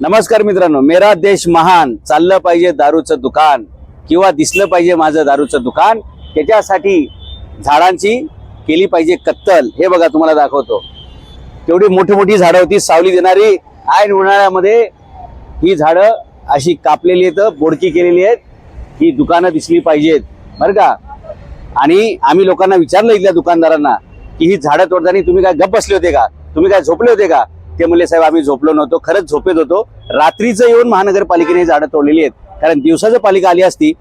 नमस्कार मित्रांनो, मेरा देश महान, चाललं पाहिजे दारूचं दुकान किंवा दिसलं पाहिजे माझं दारूचं दुकान, त्याच्यासाठी झाडांची केली पाहिजे कत्तल। हे बघा तुम्हाला दाखवतो, तेवढी मोठी मोठी झाडं होती सावली देणारी, ऐन उन्हाळ्यामध्ये ही झाडं अशी कापलेली आहेत, बोडकी केलेली आहेत। ही दुकानं दिसली पाहिजेत बरं का। आणि आम्ही लोकांना विचारलं इथल्या दुकानदारांना की ही झाडं तोडताना तुम्ही काय गप्प बसले होते का, तुम्ही काय झोपले होते का? ते म्हणले साहेब आम्ही झोपलो नव्हतो, खरंच झोपेत होतो। रात्रीचं येऊन महानगरपालिकेने झाडं तोडलेली आहेत, कारण दिवसाचं पालिका आली असती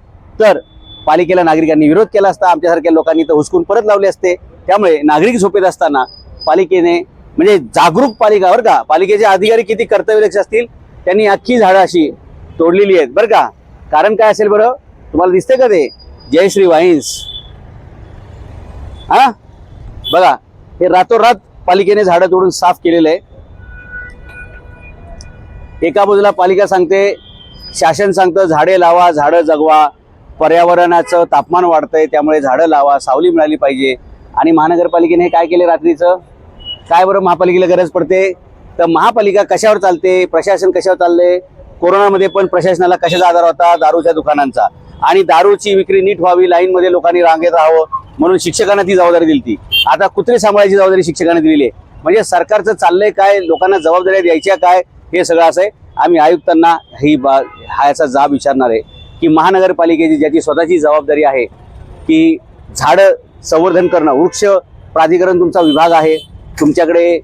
तर पालिकेला नागरिकांनी विरोध केला असता, आमच्यासारख्या लोकांनी तर हुसकून परत लावले असते। त्यामुळे नागरिक झोपेत असताना पालिकेने, म्हणजे जागरूक पालिका बरं का, पालिकेचे अधिकारी किती कर्तव्यदक्ष असतील, त्यांनी अख्खी झाडं अशी तोडलेली आहेत बरं का। कारण काय असेल बरं, तुम्हाला दिसते का ते जयश्री वाईन्स? हा बघा, हे रातोरात पालिकेने झाडं तोडून साफ केलेलं आहे। एका बाजूला पालिका सांगते, शासन सांगतं झाडे लावा, झाडं जगवा, पर्यावरणाचं तापमान वाढतंय त्यामुळे झाडं लावा, सावली मिळाली पाहिजे। आणि महानगरपालिकेने काय केले रात्रीचं? काय बरं महापालिकेला गरज पडते तर महापालिका कशावर चालते, प्रशासन कशावर चालले? कोरोनामध्ये पण प्रशासनाला कशाचा आधार होता? दारूच्या दुकानांचा। आणि दारूची विक्री नीट व्हावी, लाईनमध्ये लोकांनी रांगेत राहावं म्हणून शिक्षकांना ती जबाबदारी दिली ती। आता कुत्रे सांभाळायची जबाबदारी शिक्षकांना दिलेली आहे। म्हणजे सरकारचं चाललंय काय, लोकांना जबाबदाऱ्या द्यायच्या काय, हे सगळं असं आहे। आम्ही आयुक्तांना ह्याचा जाब विचारणार आहे की महानगरपालिकेची ज्याची स्वतःची जबाबदारी आहे की झाडं संवर्धन करणं, वृक्ष प्राधिकरण तुमचा विभाग आहे, तुमच्याकडे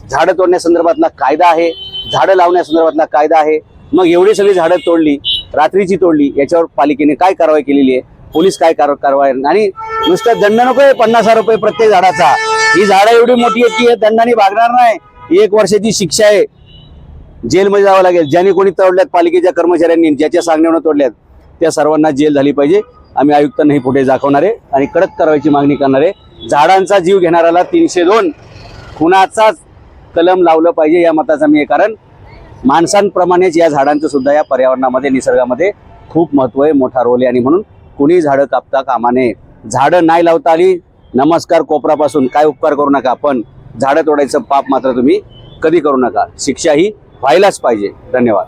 झाडं तोडण्यासंदर्भातला कायदा आहे, झाडं लावण्यासंदर्भातला कायदा आहे, मग एवढी सगळी झाडं तोडली, रात्रीची तोडली, याच्यावर पालिकेने काय कारवाई केलेली आहे? पोलीस काय कारवाई? आणि नुसतं दंड नको आहे 50,000 रुपये प्रत्येक झाडाचा। ही झाडं एवढी मोठी आहेत की दंडाने भागणार नाही, 1 वर्षाची शिक्षा आहे, जेलमध्ये जावं लागेल। ज्यांनी कोणी तोडल्यात पालिकेच्या कर्मचाऱ्यांनी, ज्याच्या सांगण्यावर तोडल्यात, त्या सर्वांना जेल झाली पाहिजे। आम्ही आयुक्तांना ही फुटेज दाखवणार आहे आणि कडक कारवाईची मागणी करणार आहे। झाडांचा जीव घेणाऱ्याला 302 खुनाचाच कलम लावलं पाहिजे, या मताचा मी आहे। कारण माणसांप्रमाणेच या झाडांचं सुद्धा या पर्यावरणामध्ये, निसर्गामध्ये खूप महत्व आहे, मोठा रोल आहे। आणि म्हणून कुणी झाडं कापता कामा नये। झाडं नाही लावता आली, नमस्कार कोपरापासून, काय उपकार करू नका, पण झाडं तोडायचं पाप मात्र तुम्ही कधी करू नका। शिक्षा ही व्हायलाच पाहिजे। धन्यवाद।